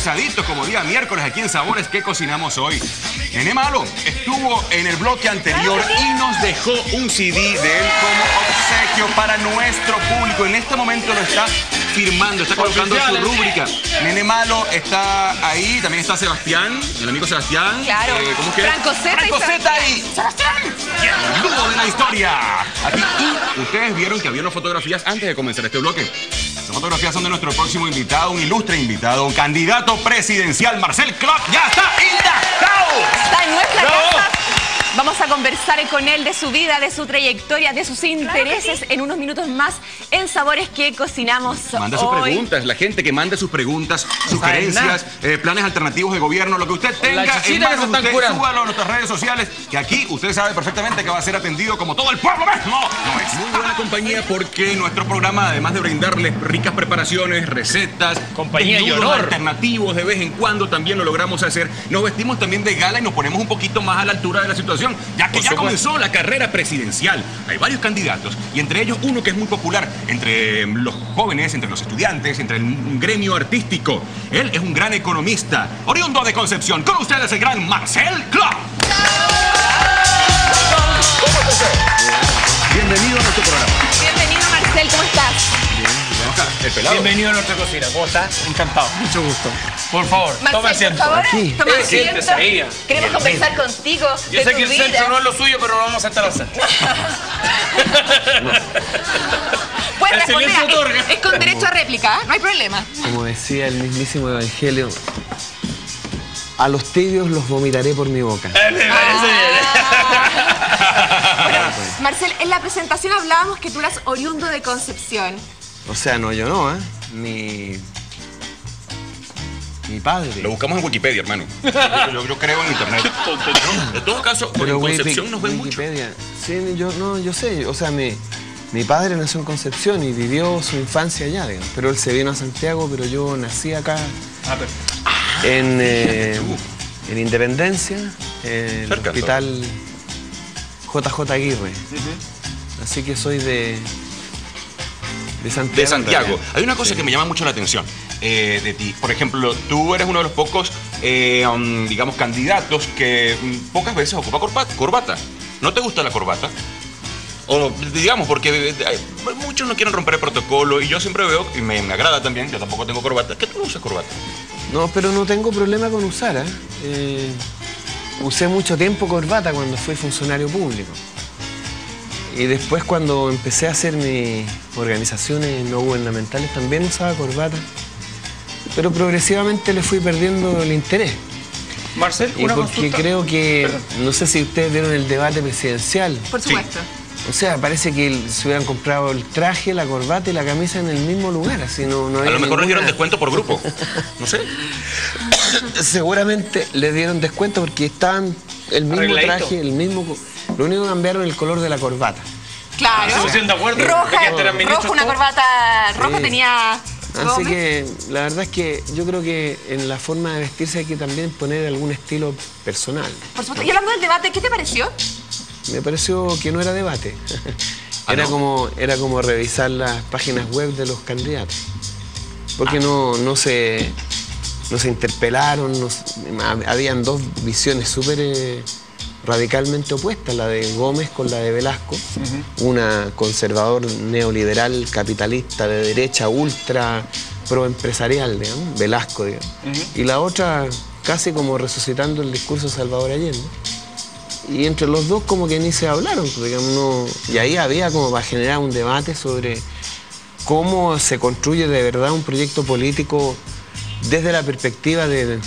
pesaditos como día miércoles aquí en Sabores. ¿Qué cocinamos hoy? Nene Malo estuvo en el bloque anterior y nos dejó un CD de él como obsequio para nuestro público. En este momento lo está firmando, está colocando su rúbrica. Nene Malo está ahí, también está Sebastián, el amigo Sebastián. Claro. ¿Cómo es que? Franco Zeta y Sebastián. Y el dúo de la historia. Aquí, y ustedes vieron que había unas fotografías antes de comenzar este bloque. Las fotografías son de nuestro próximo invitado, un ilustre invitado, un candidato presidencial, Marcel Klopp. ¡Ya está indactado! Está en nuestra casa. Vamos a conversar con él de su vida, de su trayectoria, de sus intereses en unos minutos más en Sabores que cocinamos Manda sus preguntas, la gente que mande sus preguntas, sugerencias, planes alternativos de gobierno, lo que usted tenga en manos, usted súbalo a nuestras redes sociales, que aquí usted sabe perfectamente que va a ser atendido como todo el pueblo mismo. No es muy buena compañía porque nuestro programa, además de brindarles ricas preparaciones, recetas, compañía y honor alternativos de vez en cuando, también lo logramos hacer. Nos vestimos también de gala y nos ponemos un poquito más a la altura de la situación, ya que ya comenzó la carrera presidencial. Hay varios candidatos y entre ellos uno que es muy popular entre los jóvenes, entre los estudiantes, entre el gremio artístico. Él es un gran economista, oriundo de Concepción. Con ustedes el gran Marcel Klopp. Bienvenido a nuestro programa. Bienvenido, Marcel, ¿cómo estás? El pelado. Bienvenido a nuestra cocina. ¿Cómo estás? Encantado. Mucho gusto. Por favor, Marcel, tome asiento. por favor, toma asiento. Siéntese ahí. Queremos conversar contigo Yo de sé tu que el vida. centro no es lo suyo, pero lo vamos a estar al centro. Puedes El responder, silencio otorga. es con derecho a réplica, no hay problema. Como decía el mismísimo Evangelio, a los tibios los vomitaré por mi boca. Me parece bien. Bueno, Marcel, en la presentación hablábamos que tú eras oriundo de Concepción. O sea, no, yo no, ¿eh? Mi padre. Lo buscamos en Wikipedia, hermano. Yo creo en internet. De todo caso, en Concepción nos ven mucho. Wikipedia. Sí, yo sé. O sea, mi padre nació en Concepción y vivió su infancia allá, digamos. Pero él se vino a Santiago, pero yo nací acá. En Independencia, en el hospital JJ Aguirre. Así que soy de Santiago. De Santiago. Hay una cosa que me llama mucho la atención de ti. Por ejemplo, tú eres uno de los pocos, digamos, candidatos que pocas veces ocupa corbata. ¿No te gusta la corbata? O digamos, porque muchos no quieren romper el protocolo y yo siempre veo, y me agrada también, yo tampoco tengo corbata, que tú no usas corbata. No, pero no tengo problema con usar, usé mucho tiempo corbata cuando fui funcionario público. Y después cuando empecé a hacer mis organizaciones no gubernamentales también usaba corbata. Pero progresivamente le fui perdiendo el interés. Marcel, y una porque consulta. creo que, Perdón. no sé si ustedes vieron el debate presidencial. Por supuesto. O sea, parece que se hubieran comprado el traje, la corbata y la camisa en el mismo lugar. Así no A lo mejor les dieron descuento por grupo. No sé. Seguramente le dieron descuento porque estaban el mismo Arregladito. traje, el mismo... Lo único que cambiaron el color de la corbata. Claro. ¿Se pusieron de acuerdo? Roja, ¿De que este eran ministros roja, una todos? corbata roja Sí. tenía... Así Gómez. que la verdad es que yo creo que en la forma de vestirse hay que también poner algún estilo personal. Por supuesto. Y hablando del debate, ¿qué te pareció? Me pareció que no era debate. Era como revisar las páginas web de los candidatos. Porque no se interpelaron, habían dos visiones súper radicalmente opuestas, la de Gómez con la de Velasco, una conservador neoliberal capitalista de derecha ultra proempresarial, digamos, Velasco, digamos, y la otra casi como resucitando el discurso de Salvador Allende. Y entre los dos como que ni se hablaron, digamos, y ahí había como para generar un debate sobre cómo se construye de verdad un proyecto político desde la perspectiva de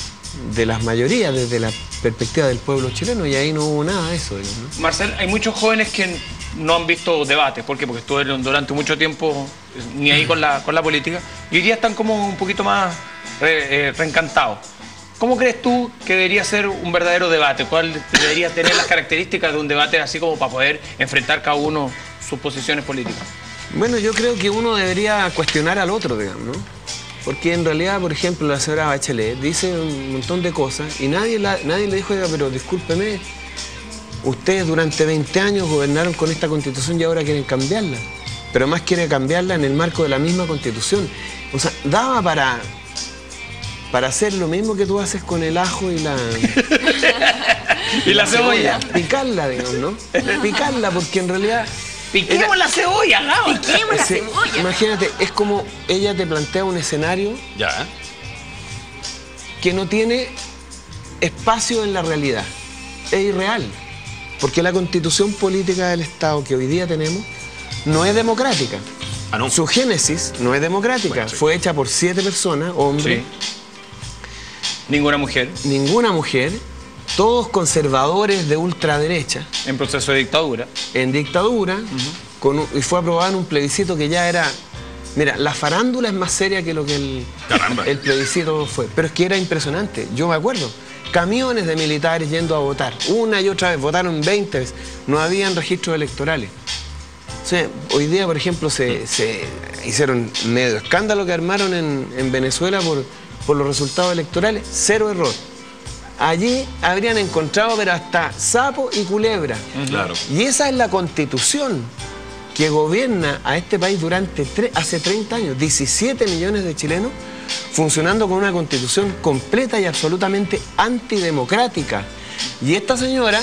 las mayorías, desde la perspectiva del pueblo chileno, y ahí no hubo nada de eso, digamos, ¿no? Marcel, hay muchos jóvenes que no han visto debates. ¿Por qué? Porque estuvieron durante mucho tiempo ni ahí con la política y hoy día están como un poquito más reencantados. ¿Cómo crees tú que debería ser un verdadero debate? ¿Cuál debería tener las características de un debate así como para poder enfrentar cada uno sus posiciones políticas? Bueno, yo creo que uno debería cuestionar al otro, digamos, ¿no? Porque en realidad, por ejemplo, la señora Bachelet dice un montón de cosas y nadie le dijo, oiga, pero discúlpeme, ustedes durante 20 años gobernaron con esta Constitución y ahora quieren cambiarla. Pero además quieren cambiarla en el marco de la misma Constitución. O sea, daba para para hacer lo mismo que tú haces con el ajo y la... y la cebolla. Picarla, digamos, ¿no? Picarla, porque en realidad... Piquemos la cebolla, ¿no? Piquemos la cebolla. Imagínate, es como ella te plantea un escenario Ya. que no tiene espacio en la realidad. Es irreal. Porque la constitución política del Estado que hoy día tenemos no es democrática. Ah, no. Su génesis no es democrática. Bueno, sí. Fue hecha por 7 personas, hombres, Sí. Ninguna mujer ninguna mujer, todos conservadores de ultraderecha, en proceso de dictadura. en dictadura, y fue aprobado en un plebiscito que ya era... Mira, la farándula es más seria que lo que Caramba. el plebiscito fue. Pero es que era impresionante. Yo me acuerdo. Camiones de militares yendo a votar. Una y otra vez. Votaron 20 veces. No habían registros electorales. O sea, hoy día, por ejemplo, se hicieron medio escándalo que armaron en Venezuela por los resultados electorales. 0 error. Allí habrían encontrado, pero hasta sapo y culebra. Claro. Y esa es la constitución que gobierna a este país durante hace 30 años, 17 millones de chilenos, funcionando con una constitución completa y absolutamente antidemocrática. Y esta señora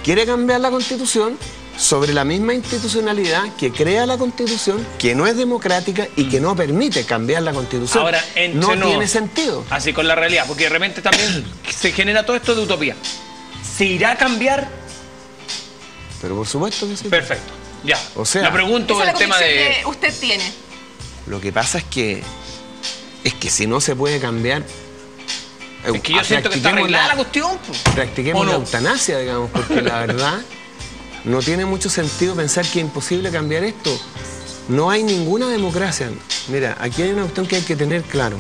quiere cambiar la constitución sobre la misma institucionalidad que crea la constitución, que no es democrática y que no permite cambiar la constitución. Ahora, no tiene sentido. Así con la realidad, porque de repente también se genera todo esto de utopía. ¿Se irá a cambiar? Pero por supuesto que sí. Perfecto. Ya. O sea, le pregunto Esa es el la tema convicción de... que usted tiene. Lo que pasa es que si no se puede cambiar... Es que yo siento que está arreglada la cuestión. Practiquemos ¿O no? la eutanasia, digamos, porque la verdad no tiene mucho sentido pensar que es imposible cambiar esto. No hay ninguna democracia. Mira, aquí hay una cuestión que hay que tener claro.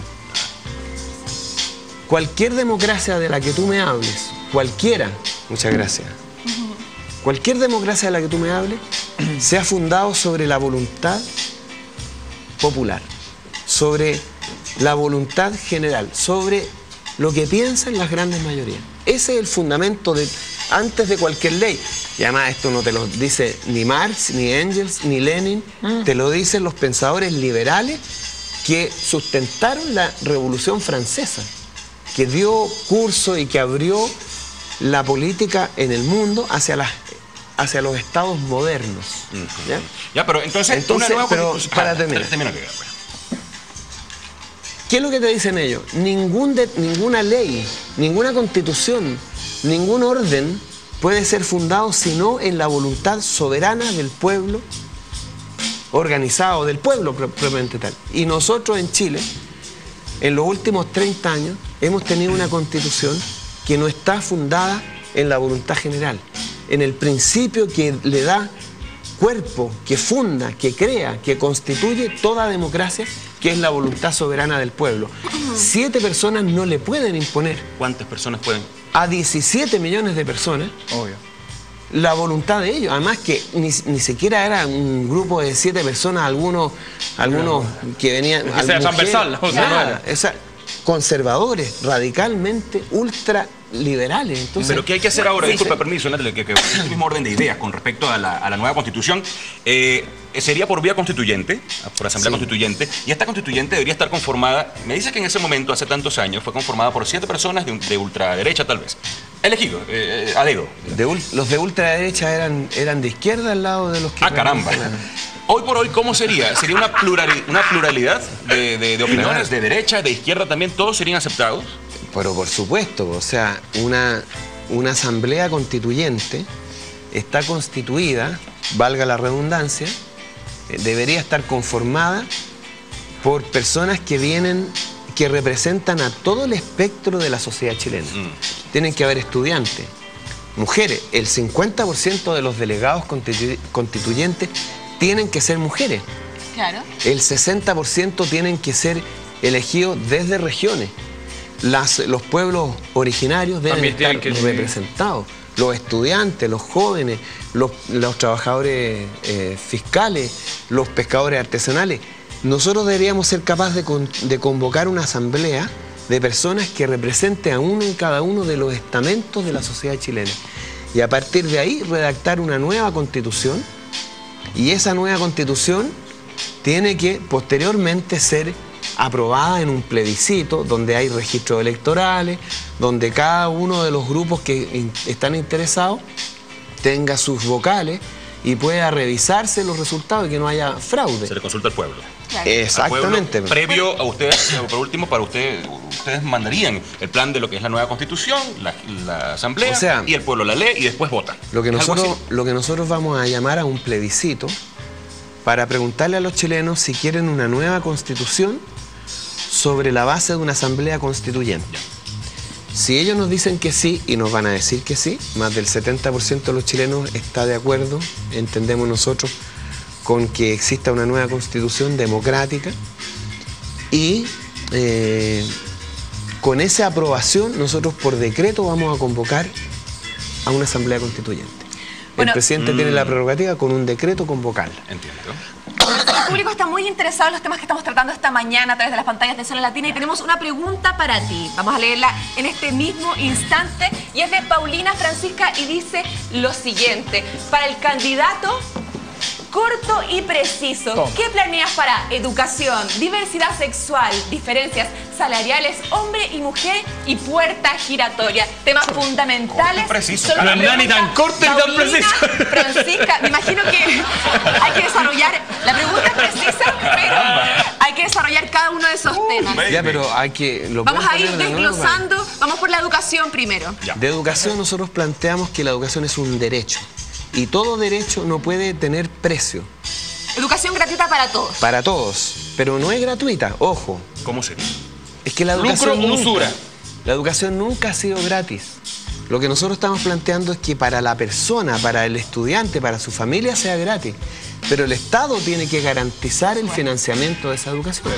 Cualquier democracia de la que tú me hables, cualquiera, muchas gracias, cualquier democracia de la que tú me hables, se ha fundado sobre la voluntad popular, sobre la voluntad general, sobre lo que piensan las grandes mayorías. Ese es el fundamento antes de cualquier ley. Y además esto no te lo dice ni Marx, ni Engels, ni Lenin, te lo dicen los pensadores liberales que sustentaron la Revolución Francesa, que dio curso y que abrió la política en el mundo hacia los estados modernos. ¿Ya? Ya, pero entonces una nueva pero constitución... para terminar. Termina que bueno. ¿Qué es lo que te dicen ellos? Ninguna ley, ninguna constitución, ningún orden puede ser fundado sino en la voluntad soberana del pueblo, organizado del pueblo propiamente tal. Y nosotros en Chile, en los últimos 30 años, hemos tenido una constitución que no está fundada en la voluntad general, en el principio que le da cuerpo, que funda, que crea, que constituye toda democracia, que es la voluntad soberana del pueblo. 7 personas no le pueden imponer ¿Cuántas personas pueden? a 17 millones de personas Obvio. la voluntad de ellos. Además que ni siquiera era un grupo de 7 personas, algunos que venían... Que sea transversal, o sea, nada, no era. o sea, conservadores, radicalmente ultraliberales. Entonces, Pero ¿qué hay que hacer ahora? Sí. Disculpa, permiso, Natalia, que es el mismo orden de ideas con respecto a la nueva constitución. Sería por vía constituyente, por asamblea Sí. constituyente, y esta constituyente debería estar conformada, me dice que en ese momento, hace tantos años, fue conformada por 7 personas de ultraderecha, tal vez. Elegido, a dedo. los de ultraderecha eran de izquierda al lado de los que... Ah, caramba. Hoy por hoy, ¿cómo sería? ¿Sería una pluralidad de opiniones, de derecha, de izquierda también? ¿Todos serían aceptados? Pero por supuesto, o sea, una asamblea constituyente está constituida, valga la redundancia, debería estar conformada por personas que representan a todo el espectro de la sociedad chilena. Tienen que haber estudiantes, mujeres. El 50% de los delegados constituyentes tienen que ser mujeres. Claro. El 60% tienen que ser elegidos desde regiones. Los pueblos originarios deben También estar tienen que- representados. Los estudiantes, los jóvenes, los trabajadores fiscales, los pescadores artesanales. Nosotros deberíamos ser capaces de convocar una asamblea de personas que represente a uno y cada uno de los estamentos de la sociedad chilena. Y a partir de ahí redactar una nueva constitución, y esa nueva constitución tiene que posteriormente ser aprobada en un plebiscito donde hay registros electorales, donde cada uno de los grupos que están interesados tenga sus vocales y pueda revisarse los resultados y que no haya fraude. Se le consulta al pueblo. Claro. Exactamente. Pueblo, previo a ustedes, por último, para ustedes mandarían el plan de lo que es la nueva constitución, la asamblea, o sea, y el pueblo la lee y después vota. Lo que nosotros vamos a llamar a un plebiscito para preguntarle a los chilenos si quieren una nueva constitución sobre la base de una asamblea constituyente. Ya. Si ellos nos dicen que sí, y nos van a decir que sí, más del 70% de los chilenos está de acuerdo, entendemos nosotros, con que exista una nueva constitución democrática, y con esa aprobación nosotros por decreto vamos a convocar a una asamblea constituyente. Bueno, el presidente tiene la prerrogativa con un decreto convocarla. Entiendo. El público está muy interesado en los temas que estamos tratando esta mañana a través de las pantallas de Zona Latina y tenemos una pregunta para ti. Vamos a leerla en este mismo instante y es de Paulina Francisca y dice lo siguiente. Para el candidato corto y preciso, Toma. ¿qué planeas para educación, diversidad sexual, diferencias salariales, hombre y mujer y puerta giratoria? Temas fundamentales. Corto y preciso. Solo No es nada ni tan pregunta corto ni tan Paulina preciso. Francisca, me imagino que hay que desarrollar, la pregunta es precisa, pero hay que desarrollar cada uno de esos temas. Ya, pero hay que... Vamos a ir desglosando, vamos por la educación primero. Ya. De educación nosotros planteamos que la educación es un derecho. Y todo derecho no puede tener precio. Educación gratuita para todos. Para todos. Pero no es gratuita, ojo. ¿Cómo sería? Es que la educación Lucro, usura. La educación nunca ha sido gratis. Lo que nosotros estamos planteando es que para la persona, para el estudiante, para su familia sea gratis. Pero el Estado tiene que garantizar el financiamiento de esa educación.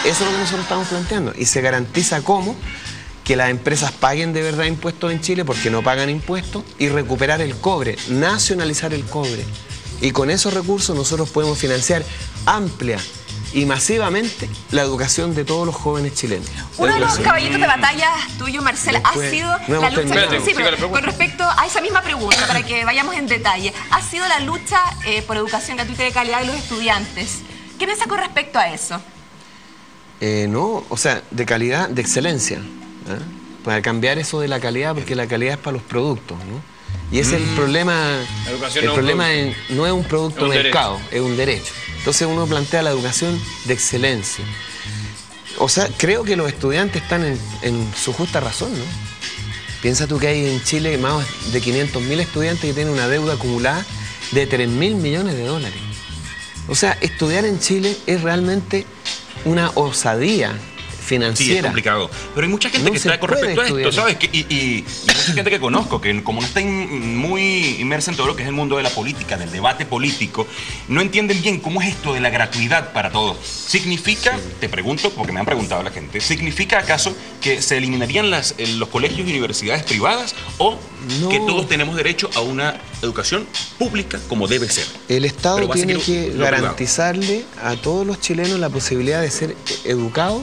Eso es lo que nosotros estamos planteando. Y se garantiza cómo que las empresas paguen de verdad impuestos en Chile porque no pagan impuestos y recuperar el cobre, nacionalizar el cobre. Y con esos recursos nosotros podemos financiar amplia y masivamente la educación de todos los jóvenes chilenos. Uno de los caballitos de batalla tuyo, Marcela, ha Después, sido no la hemos lucha... terminado. Sí, pero con respecto a esa misma pregunta, para que vayamos en detalle, ha sido la lucha por educación gratuita y de calidad de los estudiantes. ¿Qué piensa con respecto a eso? No, o sea, de calidad, de excelencia. Para cambiar eso de la calidad, porque la calidad es para los productos, ¿no? Y ese es el problema. La educación el no problema es no es un producto es un mercado, es un derecho. Entonces uno plantea la educación de excelencia. O sea, creo que los estudiantes están en su justa razón, ¿no? Piensa tú que hay en Chile más de 500.000 estudiantes que tienen una deuda acumulada de 3.000 millones de dólares. O sea, estudiar en Chile es realmente una osadía financiera. Sí, es complicado. Pero hay mucha gente que está con respecto a esto, ¿sabes? Y mucha gente que conozco, que como no está muy inmersa en todo lo que es el mundo de la política, del debate político, no entienden bien cómo es esto de la gratuidad para todos. ¿Significa, te pregunto, porque me han preguntado la gente, ¿significa acaso que se eliminarían los colegios y universidades privadas o No. que todos tenemos derecho a una educación pública como debe ser? El Estado Pero va a tiene seguir que lo garantizarle a todos los chilenos la posibilidad de ser educados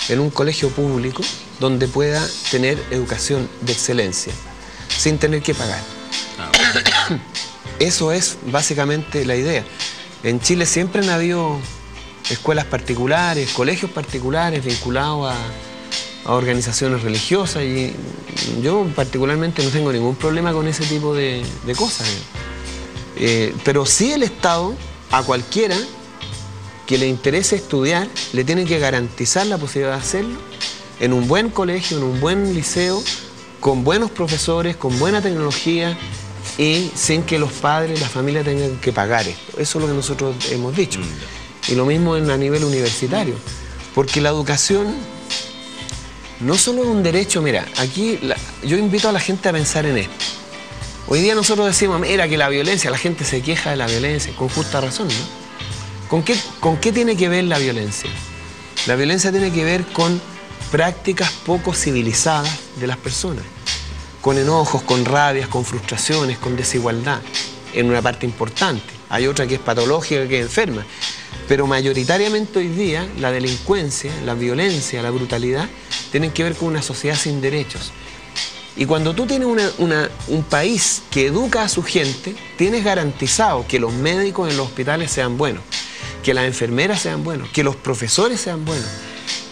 en un colegio público donde pueda tener educación de excelencia, sin tener que pagar. Eso es básicamente la idea. En Chile siempre han habido escuelas particulares, colegios particulares vinculados a organizaciones religiosas y yo particularmente no tengo ningún problema con ese tipo de cosas. Pero sí el Estado, a cualquiera que le interese estudiar, le tiene que garantizar la posibilidad de hacerlo en un buen colegio, en un buen liceo, con buenos profesores, con buena tecnología y sin que los padres, la familia tengan que pagar esto. Eso es lo que nosotros hemos dicho. Y lo mismo a nivel universitario. Porque la educación no solo es un derecho, mira, aquí yo invito a la gente a pensar en esto. Hoy día nosotros decimos, mira que la violencia, la gente se queja de la violencia, con justa razón, ¿no? ¿Con qué tiene que ver la violencia? La violencia tiene que ver con prácticas poco civilizadas de las personas, con enojos, con rabias, con frustraciones, con desigualdad, en una parte importante. Hay otra que es patológica, que es enferma. Pero mayoritariamente hoy día la delincuencia, la violencia, la brutalidad, tienen que ver con una sociedad sin derechos. Y cuando tú tienes un país que educa a su gente, tienes garantizado que los médicos en los hospitales sean buenos, que las enfermeras sean buenos, que los profesores sean buenos,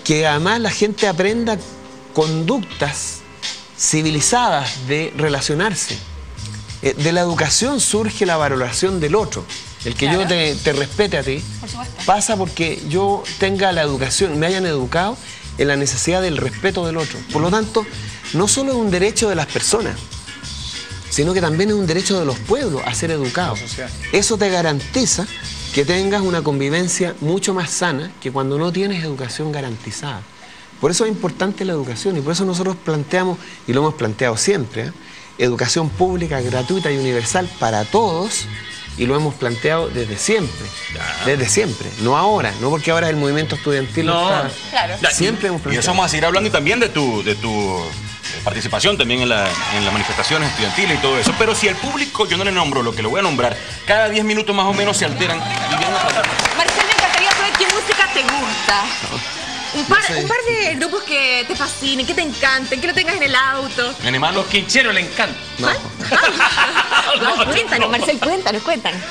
que además la gente aprenda conductas civilizadas de relacionarse. De la educación surge la valoración del otro. El que yo te respete a ti, pasa porque yo tenga la educación, me hayan educado en la necesidad del respeto del otro. Por lo tanto, no solo es un derecho de las personas, sino que también es un derecho de los pueblos a ser educados. Eso te garantiza que tengas una convivencia mucho más sana que cuando no tienes educación garantizada. Por eso es importante la educación y por eso nosotros planteamos, y lo hemos planteado siempre, educación pública, gratuita y universal para todos, y lo hemos planteado desde siempre, no ahora, no porque ahora el movimiento estudiantil está, siempre hemos planteado. Y eso vamos a seguir hablando y también de tu participación también en las manifestaciones estudiantiles y todo eso, pero si el público, yo no le nombro lo que le voy a nombrar, cada 10 minutos más o menos se alteran. Marcel, me encantaría saber qué música te gusta. Un par de grupos que te fascinen, que te encanten, que lo tengas en el auto. Los quincheros le encantan. Cuéntanos, Marcel, cuéntanos.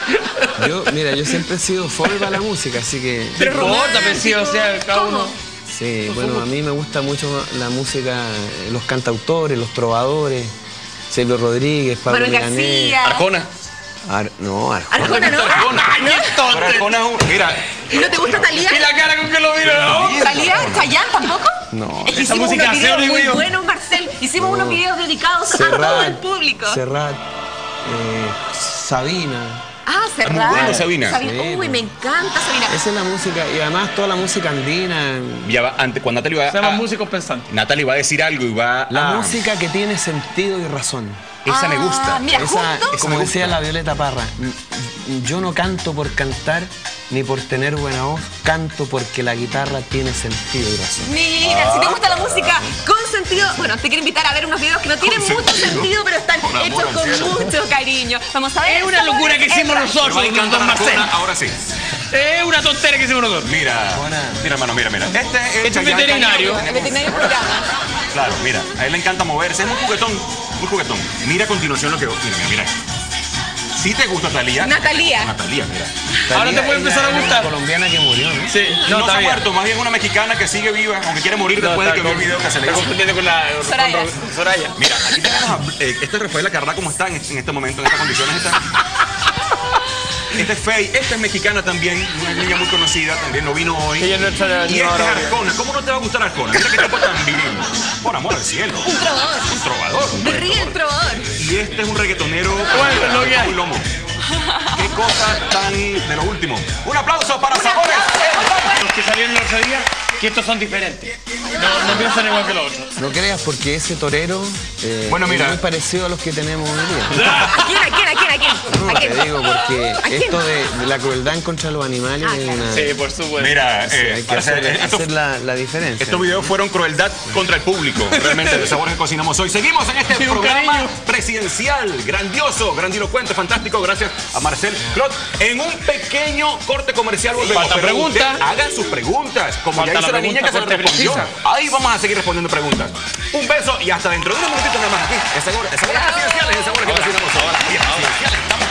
Mira, yo siempre he sido fome para la música, así que... Pero importa, o sea, cada uno... Sí, bueno, a mí me gusta mucho la música, los cantautores, los trovadores, Silvio Rodríguez, Pablo Milanés. Arjona. Arjona no. Arjona, mira. ¿Y no te gusta Thalía? ¿Y la cara con que lo mira? ¿Talía? ¿Chayanne tampoco? No. Es que hicimos unos videos muy buenos, Marcel. Hicimos unos videos dedicados a todo el público. Serrat, Sabina. Serrat. Muy bueno, Sabina. Uy, me encanta Sabina. Esa es la música, y además toda la música andina. Ya va, cuando Natalie va Somos músicos pensantes. Natalie va a decir algo y va La música que tiene sentido y razón. Esa me gusta. Mira, esa, como me decía gusta. la Violeta Parra, yo no canto por cantar ni por tener buena voz, canto porque la guitarra tiene sentido y razón. Mira, si te gusta la música con sentido, bueno, te quiero invitar a ver unos videos que no tienen mucho sentido, pero están hechos con mucho cariño. Vamos a ver. Es una locura que hicimos nosotros, don Marcel. Ahora sí. Es una tontera que hicimos nosotros. Mira, hermano, mira. Este es un veterinario. El veterinario del programa. Claro, mira, a él le encanta moverse, es muy juguetón, muy juguetón. Mira a continuación lo que... Mira. ¿Sí te gusta Thalía? Natalia, mira. Ahora te puede empezar a gustar. Una colombiana que murió, ¿no? Sí, No se ha muerto, más bien una mexicana que sigue viva, aunque quiere morir después de que vio el video que se le hizo. Confundiendo con la Soraya. Mira, aquí tenemos esta es Rafaela Carrá, ¿cómo está en este momento, en estas condiciones? Esta es Faye, esta es mexicana también, una niña muy conocida, también no vino hoy. Ella no es nuestra y esta es Arjona. ¿Cómo no te va a gustar Arjona? Mira qué tipo tan viril. Por amor al cielo. un trovador. Un trovador. Me ríe el trovador. Y este es un reggaetonero Bueno, lo que hay. muy lomo. Qué cosa tan de lo último. Un aplauso para Sabores. Los que salieron el otro día, que estos son diferentes. No piensan igual que los otros. No creas, porque ese torero Bueno, mira. es muy parecido a los que tenemos hoy día. ¿A quién? No, te digo, porque esto de la crueldad en contra de los animales es una... Sí, por supuesto. Mira, hay que hacer la diferencia. estos videos fueron crueldad contra el público, realmente, de Sabores que cocinamos hoy. Seguimos en este programa presidencial, grandioso, grandilocuente, fantástico, gracias a Marcel Clot. En un pequeño corte comercial volvemos. Falta Pero pregunta. usted hagan sus preguntas, como Falta ya hizo la la niña que se pregunta respondió. precisa. Ahí vamos a seguir respondiendo preguntas. Un beso y hasta dentro de unos minutitos nada más aquí. Es Sabores presidenciales, es Sabores que cocinamos ahora. Presidenciales, estamos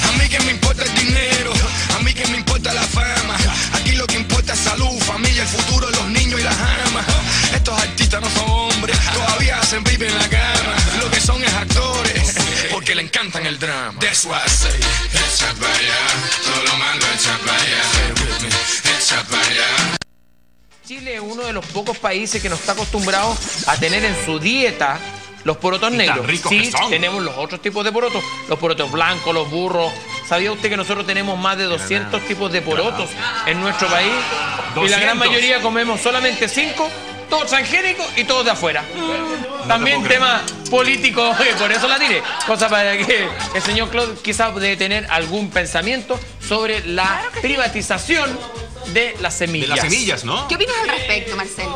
A mí que me importa el dinero, a mí que me importa la fama. Aquí lo que importa es salud, familia, el futuro de los niños y las amas. Estos artistas no son hombres, todavía hacen pipi en la cama. Lo que son es actores, porque le encantan el drama. That's why I say, echa para allá, todo lo malo echa para allá. Echa para allá. Chile es uno de los pocos países que no está acostumbrado a tener en su dieta los porotos tan negros. ricos Sí, que son. tenemos los otros tipos de porotos, los porotos blancos, los burros. ¿Sabía usted que nosotros tenemos más de 200 tipos de porotos en nuestro país? Y la gran 200. mayoría comemos solamente 5, todos transgénicos y todos de afuera. También puedo tema político, por eso la tiré. Cosa para que el señor Claude quizás debe tener algún pensamiento sobre la privatización de las de semillas. las semillas, ¿no? ¿Qué opinas al respecto, Marcel?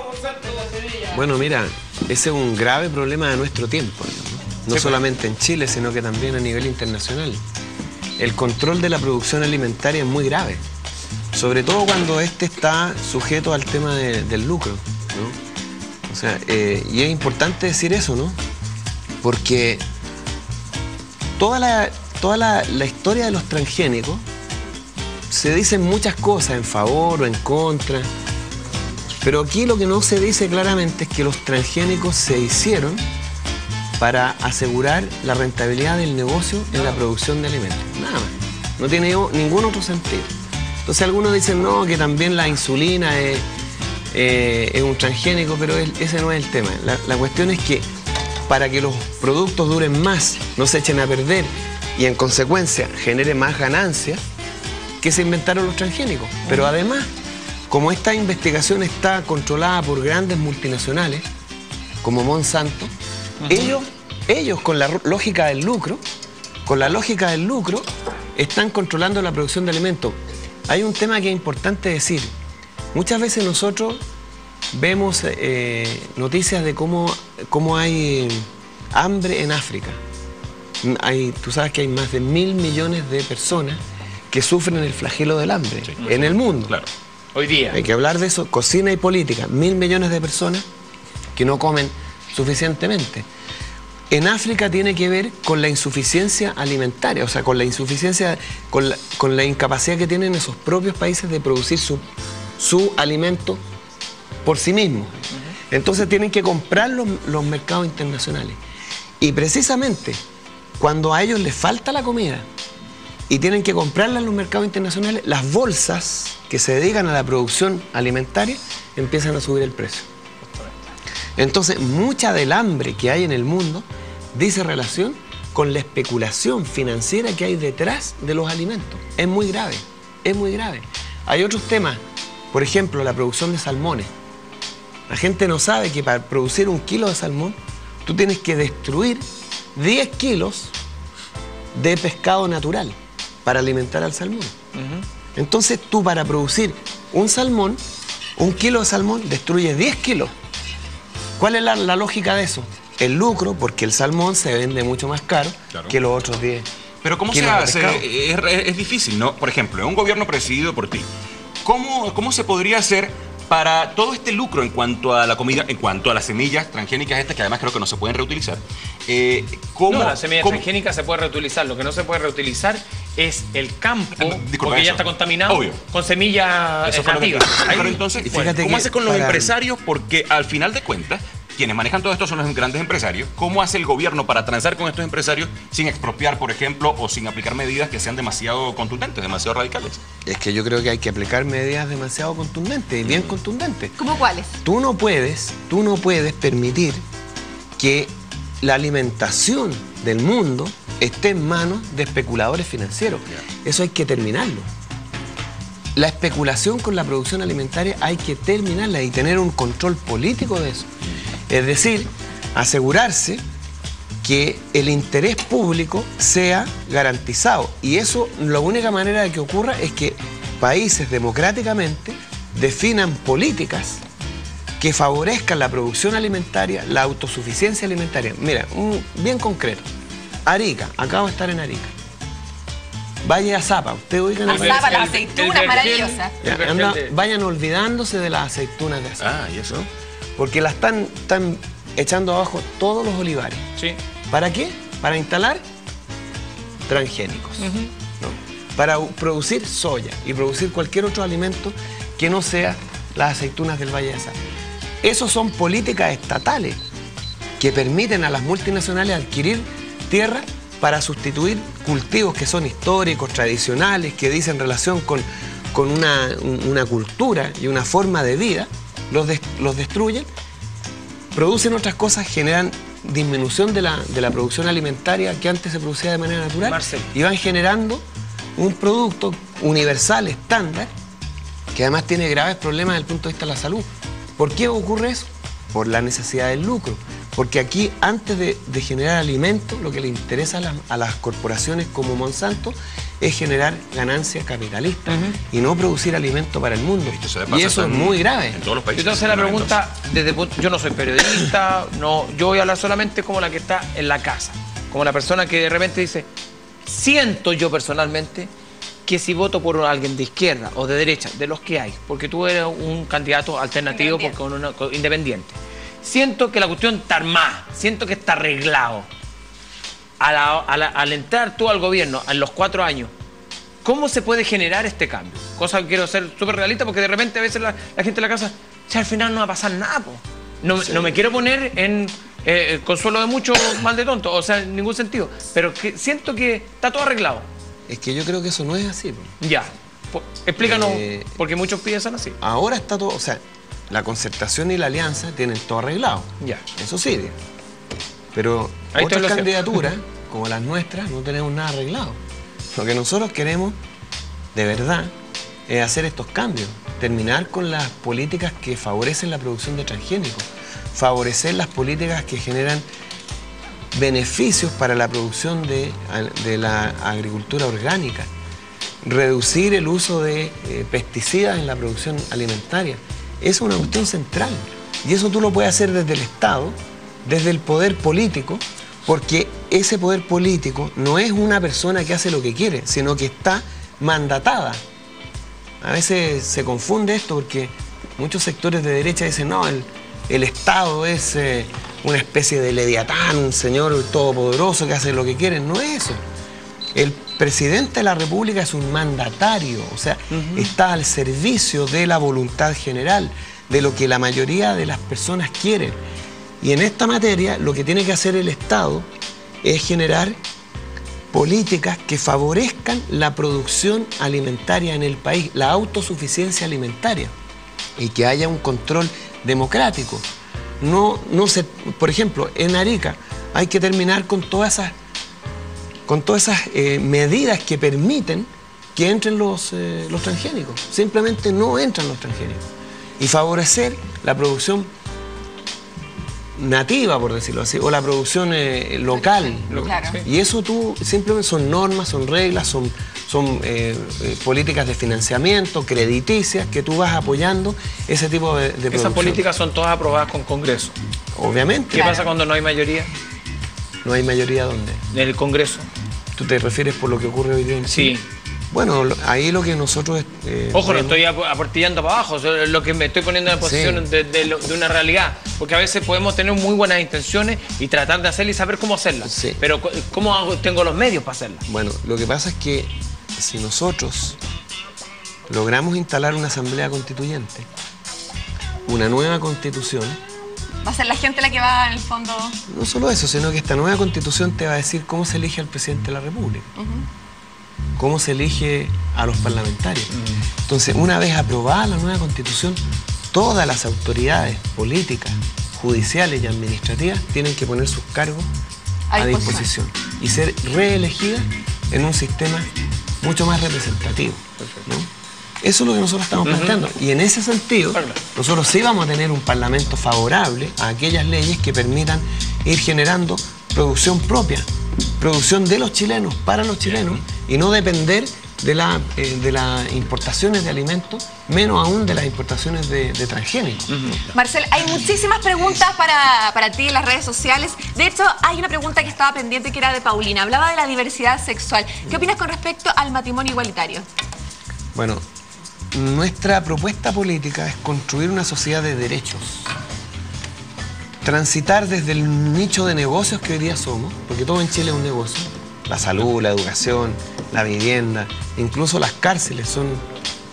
Bueno, mira, ese es un grave problema de nuestro tiempo, ¿no? No solamente en Chile, sino que también a nivel internacional. El control de la producción alimentaria es muy grave, sobre todo cuando este está sujeto al tema del lucro, ¿no? O sea, y es importante decir eso, ¿no? Porque toda toda la historia de los transgénicos, se dicen muchas cosas en favor o en contra, pero aquí lo que no se dice claramente es que los transgénicos se hicieron para asegurar la rentabilidad del negocio en la producción de alimentos. Nada más. No tiene ningún otro sentido. Entonces algunos dicen, no, que también la insulina es un transgénico, pero ese no es el tema. La cuestión es que para que los productos duren más, no se echen a perder y en consecuencia genere más ganancias, que se inventaron los transgénicos. Pero además, como esta investigación está controlada por grandes multinacionales, como Monsanto, ellos con la lógica del lucro, están controlando la producción de alimentos. Hay un tema que es importante decir. Muchas veces nosotros vemos noticias de cómo hay hambre en África. Tú sabes que hay más de 1.000 millones de personas que sufren el flagelo del hambre en el mundo. Claro. Hoy día. Hay que hablar de eso, cocina y política. 1.000 millones de personas que no comen suficientemente. En África tiene que ver con la insuficiencia alimentaria, o sea, con la insuficiencia, con la incapacidad que tienen esos propios países de producir su alimento por sí mismos. Entonces tienen que comprar los mercados internacionales. Y precisamente cuando a ellos les falta la comida y tienen que comprarla en los mercados internacionales, las bolsas que se dedican a la producción alimentaria empiezan a subir el precio. Entonces, mucha del hambre que hay en el mundo dice relación con la especulación financiera que hay detrás de los alimentos. Es muy grave, es muy grave. Hay otros temas, por ejemplo, la producción de salmones. La gente no sabe que para producir 1 kilo de salmón, tú tienes que destruir 10 kilos de pescado natural para alimentar al salmón. Entonces, tú para producir un salmón, 1 kilo de salmón, destruyes 10 kilos. ¿Cuál es la lógica de eso? El lucro, porque el salmón se vende mucho más caro que los otros 10. Pero ¿cómo se hace? Es difícil, ¿no? Por ejemplo, en un gobierno presidido por ti, ¿cómo se podría hacer para todo este lucro en cuanto a la comida, en cuanto a las semillas transgénicas estas, que además creo que no se pueden reutilizar? Las semillas transgénicas se pueden reutilizar. Lo que no se puede reutilizar es el campo, porque ya está contaminado con semillas nativas. Pero entonces, ¿cómo hace con los empresarios? Porque al final de cuentas, quienes manejan todo esto son los grandes empresarios. ¿Cómo hace el gobierno para transar con estos empresarios sin expropiar, por ejemplo, o sin aplicar medidas que sean demasiado contundentes, demasiado radicales? Es que yo creo que hay que aplicar medidas demasiado contundentes, bien contundentes. ¿Cómo cuáles? Tú no puedes permitir que la alimentación del mundo esté en manos de especuladores financieros. Eso hay que terminarlo. La especulación con la producción alimentaria hay que terminarla y tener un control político de eso. Es decir, asegurarse que el interés público sea garantizado. Y eso, la única manera de que ocurra es que países democráticamente definan políticas que favorezcan la producción alimentaria, la autosuficiencia alimentaria. Mira, bien concreto. Arica, acabo de estar en Arica. Valle de Azapa, ustedes oigan Azapa, las aceitunas maravillosas. Vayan olvidándose de las aceitunas de Azapa. ¿Y eso? Porque las están echando abajo todos los olivares. Sí. ¿Para qué? Para instalar transgénicos. ¿No? Para producir soya y producir cualquier otro alimento que no sea las aceitunas del Valle de Azapa. Esas son políticas estatales que permiten a las multinacionales adquirir tierra para sustituir cultivos que son históricos, tradicionales, que dicen relación con una cultura y una forma de vida, los destruyen, producen otras cosas, generan disminución de la producción alimentaria que antes se producía de manera natural, y van generando un producto universal, estándar, que además tiene graves problemas desde el punto de vista de la salud. ¿Por qué ocurre eso? Por la necesidad del lucro. Porque aquí, antes de generar alimentos, lo que le interesa a las corporaciones como Monsanto es generar ganancias capitalistas y no producir alimento para el mundo. Y eso es muy grave. En todos los países. Entonces la pregunta, yo no soy periodista, yo voy a hablar solamente como la que está en la casa, como la persona que de repente dice, siento yo personalmente que si voto por alguien de izquierda o de derecha, de los que hay, porque tú eres un candidato alternativo independiente, siento que la cuestión está armada, siento que está arreglado. al entrar tú al gobierno en los 4 años, ¿cómo se puede generar este cambio? Cosa que quiero ser súper realista, porque de repente a veces la gente en la casa, si al final no va a pasar nada, po. No me quiero poner en consuelo de mucho, mal de tonto, o sea, en ningún sentido. Pero siento que está todo arreglado. Es que yo creo que eso no es así, po. Ya. Explícanos, porque muchos piensan así. Ahora está todo, o sea, la concertación y la alianza tienen todo arreglado. Ya. Eso sí. Pero Ahí otras candidaturas, como las nuestras, no tenemos nada arreglado. Lo que nosotros queremos, de verdad, es hacer estos cambios. Terminar con las políticas que favorecen la producción de transgénicos. Favorecer las políticas que generan beneficios para la producción de la agricultura orgánica. Reducir el uso de pesticidas en la producción alimentaria. Es una cuestión central. Y eso tú lo puedes hacer desde el Estado, desde el poder político, porque ese poder político no es una persona que hace lo que quiere, sino que está mandatada. A veces se confunde esto porque muchos sectores de derecha dicen, no, el Estado es una especie de leviatán, un señor todopoderoso que hace lo que quiere. No es eso. El presidente de la República es un mandatario, o sea, está al servicio de la voluntad general, de lo que la mayoría de las personas quieren. Y en esta materia lo que tiene que hacer el Estado es generar políticas que favorezcan la producción alimentaria en el país, la autosuficiencia alimentaria, y que haya un control democrático. Por ejemplo, en Arica hay que terminar con todas esas medidas que permiten que entren los transgénicos. Simplemente no entran los transgénicos. Y favorecer la producción nativa, por decirlo así, o la producción local, ¿no? Claro. Y eso simplemente son normas, son reglas, son políticas de financiamiento, crediticias, que tú vas apoyando ese tipo de producción. Esas políticas son todas aprobadas con Congreso. Obviamente. ¿Qué pasa cuando no hay mayoría? ¿No hay mayoría dónde? En el Congreso. ¿Tú te refieres por lo que ocurre hoy día en Chile? Sí. Bueno, ahí lo que nosotros... Ojo, no estoy aportillando para abajo, lo que me estoy poniendo en la posición de una realidad. Porque a veces podemos tener muy buenas intenciones y tratar de hacerla y saber cómo hacerla. Sí. Pero ¿cómo tengo los medios para hacerla? Bueno, lo que pasa es que si nosotros logramos instalar una asamblea constituyente, una nueva constitución... Va a ser la gente la que va, en el fondo... No solo eso, sino que esta nueva constitución te va a decir cómo se elige al presidente de la República. Cómo se elige a los parlamentarios. Entonces, una vez aprobada la nueva constitución, todas las autoridades políticas, judiciales y administrativas tienen que poner sus cargos a disposición y ser reelegidas en un sistema mucho más representativo, ¿no? Eso es lo que nosotros estamos planteando. Y en ese sentido, nosotros sí vamos a tener un parlamento favorable a aquellas leyes que permitan ir generando producción propia, producción de los chilenos, para los chilenos, y no depender de las importaciones de alimentos, menos aún de las importaciones de transgénicos. Marcel, hay muchísimas preguntas para ti en las redes sociales. De hecho, hay una pregunta que estaba pendiente que era de Paulina. Hablaba de la diversidad sexual. ¿Qué opinas con respecto al matrimonio igualitario? Bueno, nuestra propuesta política es construir una sociedad de derechos. Transitar desde el nicho de negocios que hoy día somos, porque todo en Chile es un negocio. La salud, la educación, la vivienda, incluso las cárceles son,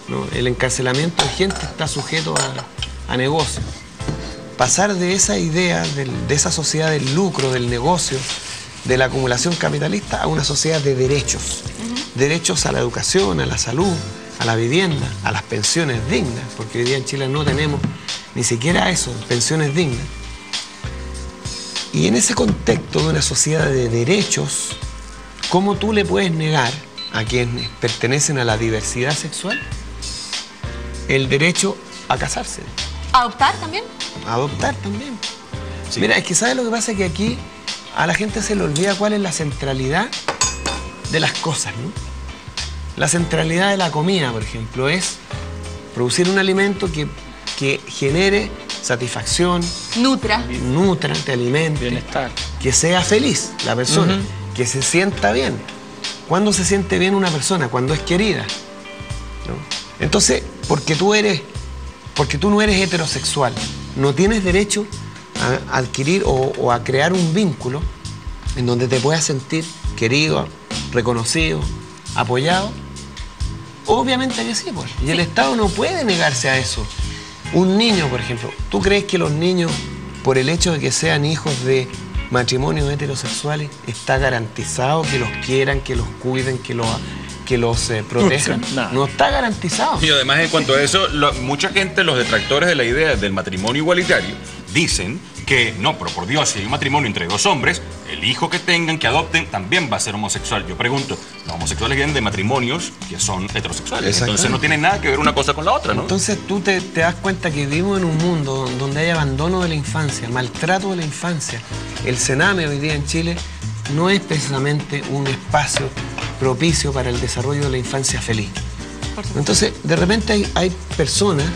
¿no? El encarcelamiento de gente está sujeto a negocios. Pasar de esa idea, de esa sociedad del lucro, del negocio, de la acumulación capitalista, a una sociedad de derechos. Derechos a la educación, a la salud, a la vivienda, a las pensiones dignas, porque hoy día en Chile no tenemos ni siquiera eso, pensiones dignas. Y en ese contexto de una sociedad de derechos, ¿cómo tú le puedes negar a quienes pertenecen a la diversidad sexual el derecho a casarse? ¿Adoptar también? Adoptar también. Sí. Mira, es que ¿sabes lo que pasa? Que aquí a la gente se le olvida cuál es la centralidad de las cosas, ¿no? La centralidad de la comida, por ejemplo, es producir un alimento que genere satisfacción, nutra, te alimente, bienestar, que sea feliz la persona, que se sienta bien. ¿Cuándo se siente bien una persona? Cuando es querida, ¿no? Entonces, porque tú no eres heterosexual, no tienes derecho a adquirir o a crear un vínculo en donde te puedas sentir querido, reconocido, apoyado. Obviamente que sí, pues. Y el Estado no puede negarse a eso. Un niño, por ejemplo, ¿tú crees que los niños, por el hecho de que sean hijos de matrimonios heterosexuales, está garantizado que los quieran, que los cuiden, que los protejan? No está garantizado. Y además, en cuanto a eso, mucha gente, los detractores de la idea del matrimonio igualitario, dicen que no, pero por Dios, si hay un matrimonio entre dos hombres, el hijo que tengan, que adopten, también va a ser homosexual. Yo pregunto, los homosexuales vienen de matrimonios que son heterosexuales, entonces no tiene nada que ver una cosa con la otra, ¿no? Entonces tú te das cuenta que vivimos en un mundo donde hay abandono de la infancia, maltrato de la infancia. El Sename hoy día en Chile no es precisamente un espacio propicio para el desarrollo de la infancia feliz. Entonces, de repente hay personas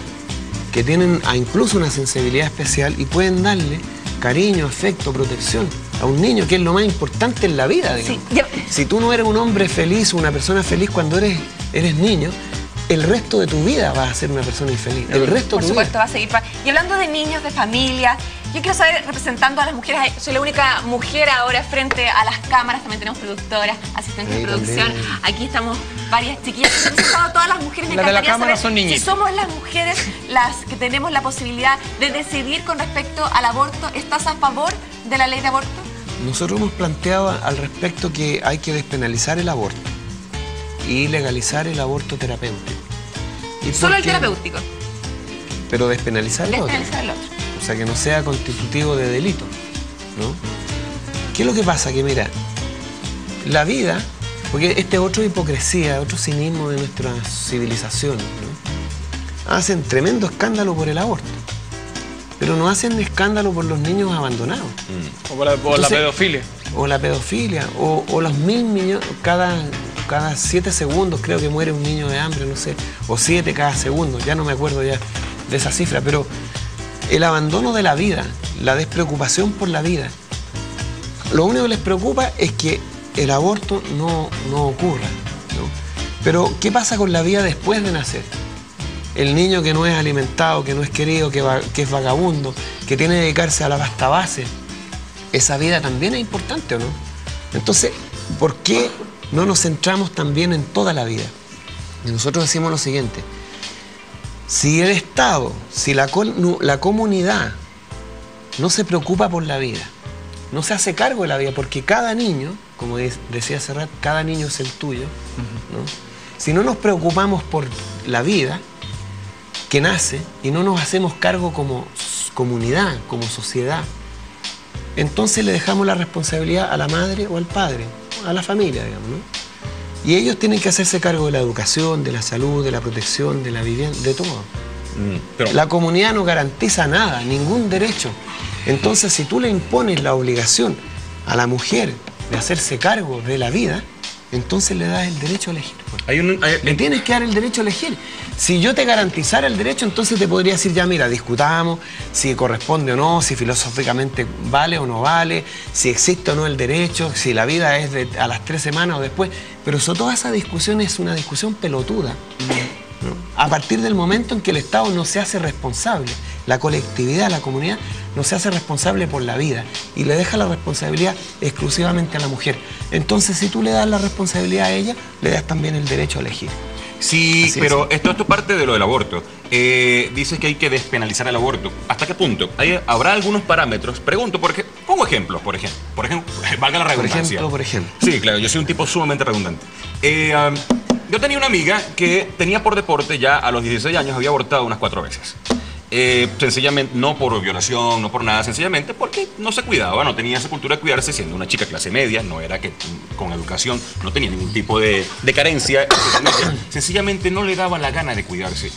que tienen incluso una sensibilidad especial y pueden darle cariño, afecto, protección a un niño, que es lo más importante en la vida, digamos. Sí. Si tú no eres un hombre feliz o una persona feliz cuando eres niño, el resto de tu vida vas a ser una persona infeliz. El resto de tu vida. Por supuesto, va a seguir. Y hablando de niños, de familia, yo quiero saber, representando a las mujeres, soy la única mujer ahora frente a las cámaras, también tenemos productoras, asistentes de producción. También. Aquí estamos varias chiquillas. Todas las mujeres, me encantaría de la cámara saber son niñitas. Si somos las mujeres las que tenemos la posibilidad de decidir con respecto al aborto. ¿Estás a favor de la ley de aborto? Nosotros hemos planteado al respecto que hay que despenalizar el aborto y legalizar el aborto terapéutico. Solo el terapéutico. Pero despenalizar el otro. Despenalizar el otro. O sea, que no sea constitutivo de delito, ¿no? ¿Qué es lo que pasa? Que mira, la vida, porque este otro hipocresía, otro cinismo de nuestra civilización, ¿no? Hacen tremendo escándalo por el aborto, pero no hacen escándalo por los niños abandonados. O por la pedofilia. O la pedofilia, o los 1000 millones, cada 7 segundos creo que muere un niño de hambre, no sé, o 7 cada segundo, ya no me acuerdo ya de esa cifra, pero el abandono de la vida, la despreocupación por la vida, lo único que les preocupa es que el aborto no ocurra, ¿no? Pero ¿qué pasa con la vida después de nacer? El niño que no es alimentado, que no es querido, que es vagabundo, que tiene que dedicarse a la pasta base, esa vida también es importante, ¿o no? Entonces, ¿por qué no nos centramos también en toda la vida? Y nosotros decimos lo siguiente: si el Estado, si la comunidad no se preocupa por la vida, no se hace cargo de la vida, porque cada niño, como decía Serrat, cada niño es el tuyo, ¿no? Si no nos preocupamos por la vida que nace y no nos hacemos cargo como comunidad, como sociedad, entonces le dejamos la responsabilidad a la madre o al padre, a la familia, digamos, ¿no? Y ellos tienen que hacerse cargo de la educación, de la salud, de la protección, de la vivienda, de todo. Pero la comunidad no garantiza nada, ningún derecho. Entonces, si tú le impones la obligación a la mujer de hacerse cargo de la vida, entonces le das el derecho a elegir. Le tienes que dar el derecho a elegir. Si yo te garantizara el derecho, entonces te podría decir, ya mira, discutamos si corresponde o no, si filosóficamente vale o no vale, si existe o no el derecho, si la vida es a las 3 semanas o después. Pero toda esa discusión es una discusión pelotuda, ¿no? A partir del momento en que el Estado no se hace responsable, la colectividad, la comunidad, no se hace responsable por la vida y le deja la responsabilidad exclusivamente a la mujer. Entonces, si tú le das la responsabilidad a ella, le das también el derecho a elegir. Sí, pero esto es parte de lo del aborto. Dices que hay que despenalizar el aborto. ¿Hasta qué punto? ¿Habrá algunos parámetros? Pregunto, porque pongo ejemplos, por ejemplo, valga la redundancia. Por ejemplo. Sí, claro, yo soy un tipo sumamente redundante. Yo tenía una amiga que tenía por deporte, ya a los 16 años había abortado unas 4 veces. Sencillamente, no por violación, no por nada, sencillamente porque no se cuidaba, no tenía esa cultura de cuidarse, siendo una chica clase media, no era que con educación no tenía ningún tipo de carencia, sencillamente no le daba la gana de cuidarse.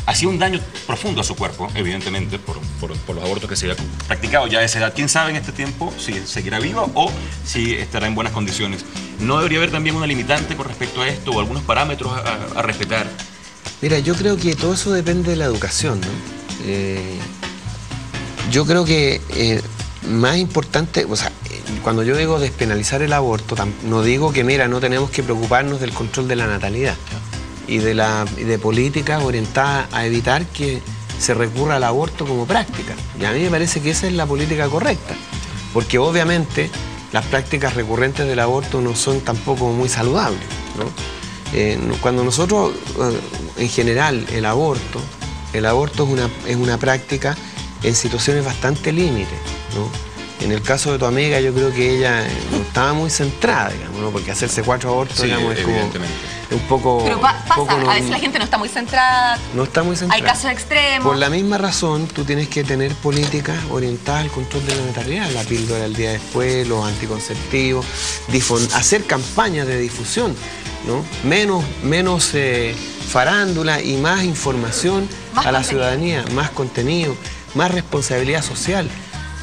Hacía un daño profundo a su cuerpo, evidentemente, por los abortos que se había practicado ya a esa edad. ¿Quién sabe en este tiempo si seguirá viva o si estará en buenas condiciones? ¿No debería haber también una limitante con respecto a esto o algunos parámetros a respetar? Mira, yo creo que todo eso depende de la educación, ¿no? Yo creo que más importante, o sea, cuando yo digo despenalizar el aborto, no digo que, mira, no tenemos que preocuparnos del control de la natalidad y de políticas orientadas a evitar que se recurra al aborto como práctica. Y a mí me parece que esa es la política correcta, porque obviamente las prácticas recurrentes del aborto no son tampoco muy saludables, ¿no? Cuando nosotros, en general, el aborto es una práctica en situaciones bastante límites, ¿no? En el caso de tu amiga, yo creo que ella no estaba muy centrada, digamos, ¿no? Porque hacerse 4 abortos, digamos, es como un poco... Pero pasa, a veces la gente no está muy centrada. No está muy centrada. Hay casos extremos. Por la misma razón, tú tienes que tener políticas orientadas al control de la natalidad, la píldora el día después, los anticonceptivos, hacer campañas de difusión, ¿no? Menos farándula y más información a la ciudadanía, más contenido, más responsabilidad social.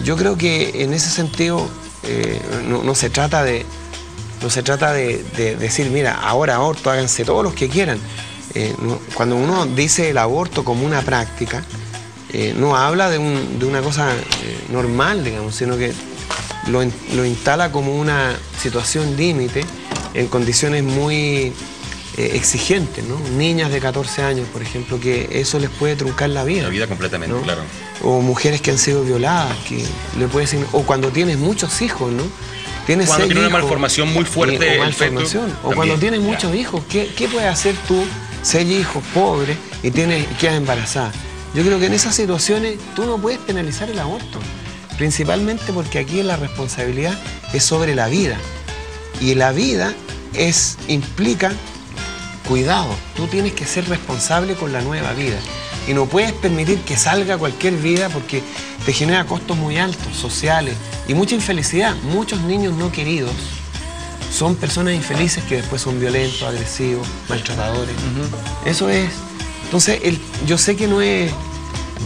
Yo creo que en ese sentido no se trata de decir, mira, ahora aborto, háganse todos los que quieran. Cuando uno dice el aborto como una práctica, no habla de una cosa normal, digamos, sino que lo instala como una situación límite en condiciones muy exigentes, ¿no? Niñas de 14 años, por ejemplo, que eso les puede truncar la vida. La vida completamente, ¿no? Claro. O mujeres que han sido violadas, que le puede decir, o cuando tienes muchos hijos, ¿no? Tienes cuando tiene una hijos, malformación muy fuerte. O malformación. O cuando tienes muchos hijos, ¿qué puedes hacer tú, 6 hijos, pobres, y quedas embarazada? Yo creo que en esas situaciones tú no puedes penalizar el aborto, principalmente porque aquí la responsabilidad es sobre la vida. Y la vida implica cuidado. Tú tienes que ser responsable con la nueva vida. Y no puedes permitir que salga cualquier vida porque te genera costos muy altos, sociales y mucha infelicidad. Muchos niños no queridos son personas infelices que después son violentos, agresivos, maltratadores. Eso es. Entonces, yo sé que no es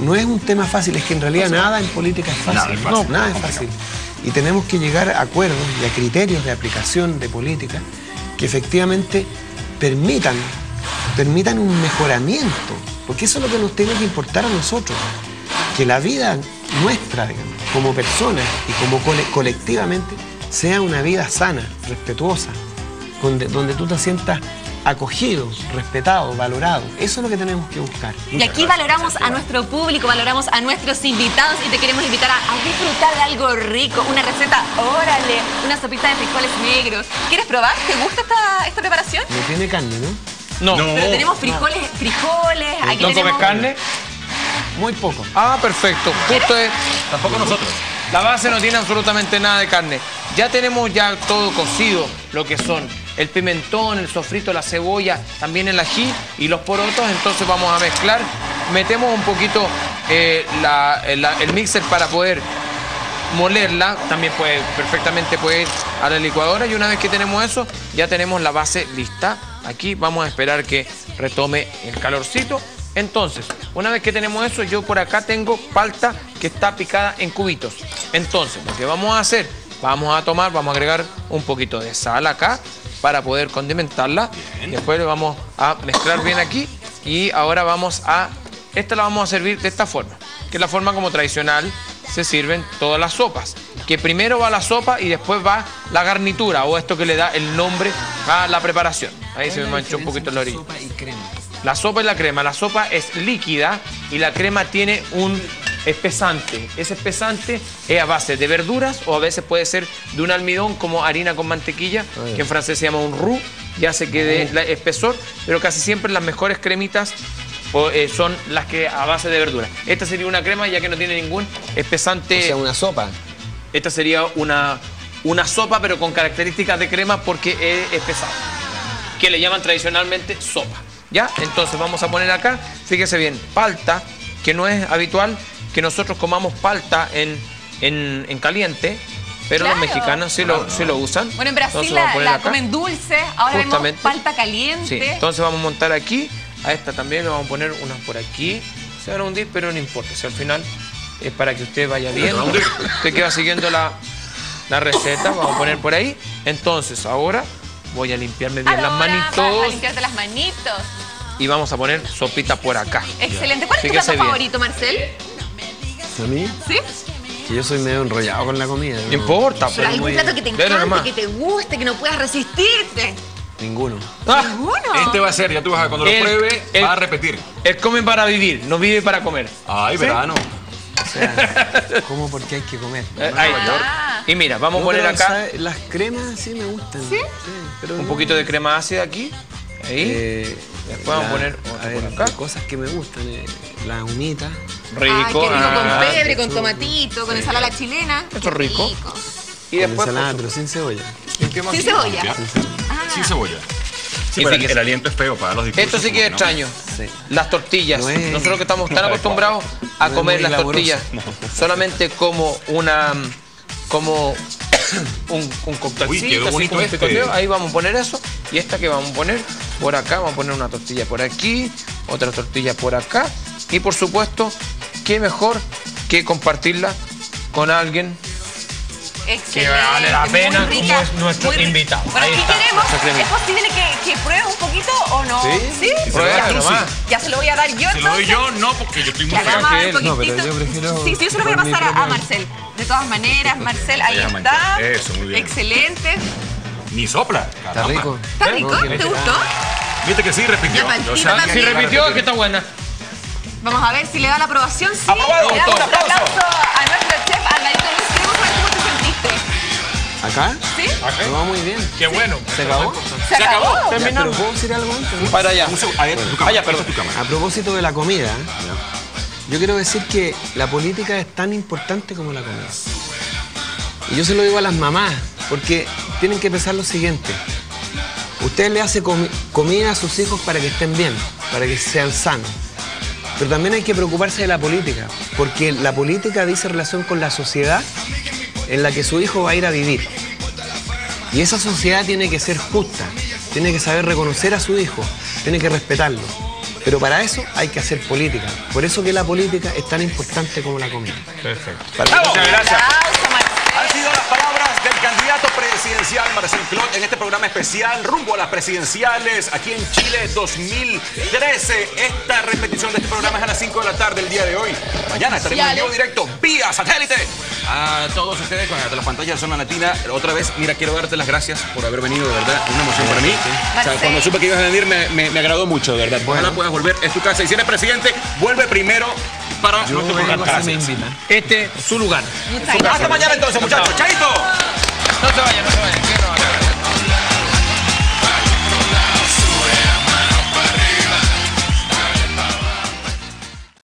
un tema fácil, es que en realidad nada en política es fácil. Nada es fácil. Y tenemos que llegar a acuerdos y a criterios de aplicación de política que efectivamente permitan un mejoramiento, porque eso es lo que nos tiene que importar a nosotros, que la vida nuestra, digamos, como personas y como colectivamente, sea una vida sana, respetuosa, donde tú te sientas acogido, respetado, valorado. Eso es lo que tenemos que buscar. Y aquí valoramos a nuestro público, valoramos a nuestros invitados y te queremos invitar a disfrutar de algo rico, una receta, órale, una sopita de frijoles negros. ¿Quieres probar? ¿Te gusta esta preparación? No tiene carne, ¿no? No. Pero tenemos frijoles. Aquí ¿No comes carne? Muy poco. Ah, perfecto. Justo es... Tampoco nosotros. La base no tiene absolutamente nada de carne. Ya tenemos todo cocido, lo que son el pimentón, el sofrito, la cebolla, también el ají y los porotos. Entonces vamos a mezclar. Metemos un poquito el mixer para poder molerla. También perfectamente puede ir a la licuadora. Y una vez que tenemos eso, ya tenemos la base lista. Aquí vamos a esperar que retome el calorcito. Entonces, una vez que tenemos eso, yo por acá tengo palta que está picada en cubitos. Entonces, lo que vamos a hacer, vamos a agregar un poquito de sal acá para poder condimentarla. Después le vamos a mezclar bien aquí y ahora esta la vamos a servir de esta forma, que es la forma como tradicional se sirven todas las sopas. Que primero va la sopa y después va la garnitura o esto que le da el nombre a la preparación. Ahí se me manchó un poquito la orilla. Sopa y crema. La sopa y la crema. La sopa es líquida y la crema tiene un espesante. Ese espesante es a base de verduras o a veces puede ser de un almidón como harina con mantequilla, que en francés se llama un roux, ya se quede espesor, pero casi siempre las mejores cremitas son las que a base de verduras. Esta sería una crema ya que no tiene ningún espesante. O sea, una sopa. Esta sería una sopa pero con características de crema porque es espesada, que le llaman tradicionalmente sopa. ¿Ya? Entonces vamos a poner acá, fíjese bien, palta, que no es habitual que nosotros comamos palta en caliente, pero claro, los mexicanos sí lo usan. Bueno, en Brasil la comen dulce, ahora justamente vemos palta caliente. Sí, entonces vamos a montar aquí, a esta también le vamos a poner unas por aquí, se van a hundir, pero no importa, si al final es para que usted vaya viendo, usted que va siguiendo la receta, vamos a poner por ahí. Entonces ahora voy a limpiarme bien las manitos. Para limpiarte las manitos. Y vamos a poner sopita por acá. Excelente. ¿Cuál es tu plato favorito, Marcel? ¿A mí? ¿Sí? Que yo soy medio enrollado con la comida. No importa. Pero algún plato que te encante, que te guste, que no puedas resistirte. Ninguno. ¿Ninguno? Este va a ser, ya tú vas a, cuando lo pruebe, vas a repetir. Él come para vivir, no vive para comer. Ay, verano. sea, como porque hay que comer. Ahí está. Y mira, vamos a poner pero, acá ¿sabes? Las cremas sí me gustan. ¿Sí? Pero un no. poquito de crema ácida aquí. Ahí. Después vamos a poner a otra ver, por acá. cosas que me gustan. Las humitas. Ay, qué rico con ah, pebre, con tomatito, con ensalada chilena. Eso es rico. Y Con después. ensalada, pero sin cebolla. Sin cebolla. Sin cebolla. Sí, Y pero fíjese. el aliento es feo para los discursos. Esto sí que es como ¿no? extraño. Sí. Las tortillas. No es- Nosotros que estamos tan acostumbrados a no es comer muy las glamuroso. tortillas solamente como una. Como un coctelcito, Uy, quedó así bonito como un este. picoteo. Ahí vamos a poner eso. Y esta que vamos a poner por acá, vamos a poner una tortilla por aquí, otra tortilla por acá. Y por supuesto, qué mejor que compartirla con alguien. Excelente. Que vale la pena, muy como es nuestro muy rica. invitado. Bueno, Ahí aquí está, tenemos. nuestra crema. ¿Es posible que pruebe un poquito o no? Sí. Prueba Ya. nomás. Ya se lo voy a dar yo. Se lo doy entonces. yo, no, porque yo estoy muy Ya, feo. vamos a ver que él. No, poquitito. pero yo prefiero Sí, yo se lo voy a por mi pasar a propio- Marcel. De todas maneras, Marcel, ahí Déjame está. manchar. Eso, muy bien. Excelente. Ni sopla. Está caramba. rico. ¿Está rico? No, que ¿Te no- gustó? Viste que sí, repitió. Ya, Martino O sea, también. Si repitió, es que está buena. Vamos a ver si le da la aprobación. Sí. Aprobado. Le damos Un un aplauso. aplauso a nuestro chef Alvarito Luis. Queremos saber cómo te sentiste. ¿Acá? ¿Sí? Me va muy bien. Qué bueno. ¿Se acabó? ¿Se acabó? Ya, Terminamos. pero ¿puedo decir algo antes? ¿No? Para allá. A ver, tu cámara. Allá, perdón. Tu cámara. A propósito de la comida, yo quiero decir que la política es tan importante como la comida. Y yo se lo digo a las mamás, porque tienen que pensar lo siguiente. Usted le hace comida a sus hijos para que estén bien, para que sean sanos. Pero también hay que preocuparse de la política, porque la política dice relación con la sociedad en la que su hijo va a ir a vivir. Y esa sociedad tiene que ser justa, tiene que saber reconocer a su hijo, tiene que respetarlo. Pero para eso hay que hacer política. Por eso que la política es tan importante como la comida. Perfecto. Muchas gracias. Aplauso, Marcel. Han sido las palabras del candidato presidencial Marcel Clot en este programa especial rumbo a las presidenciales aquí en Chile 2013. Esta repetición de este programa es a las 5 de la tarde del día de hoy. Mañana estaremos en vivo directo vía satélite a todos ustedes con las pantallas de Zona Latina. Otra vez, mira, quiero darte las gracias por haber venido, de verdad, una emoción para mí. O sea, Marcel. cuando supe que ibas a venir me agradó mucho, de verdad. Ojalá puedas volver, es tu casa. Y si eres presidente, vuelve primero para Yo nuestro programa. vengo si me Gracias. invitan. Este, su lugar. Muchas gracias. Hasta mañana entonces, muchachos. ¡Chaito! No se vayan, no se vayan.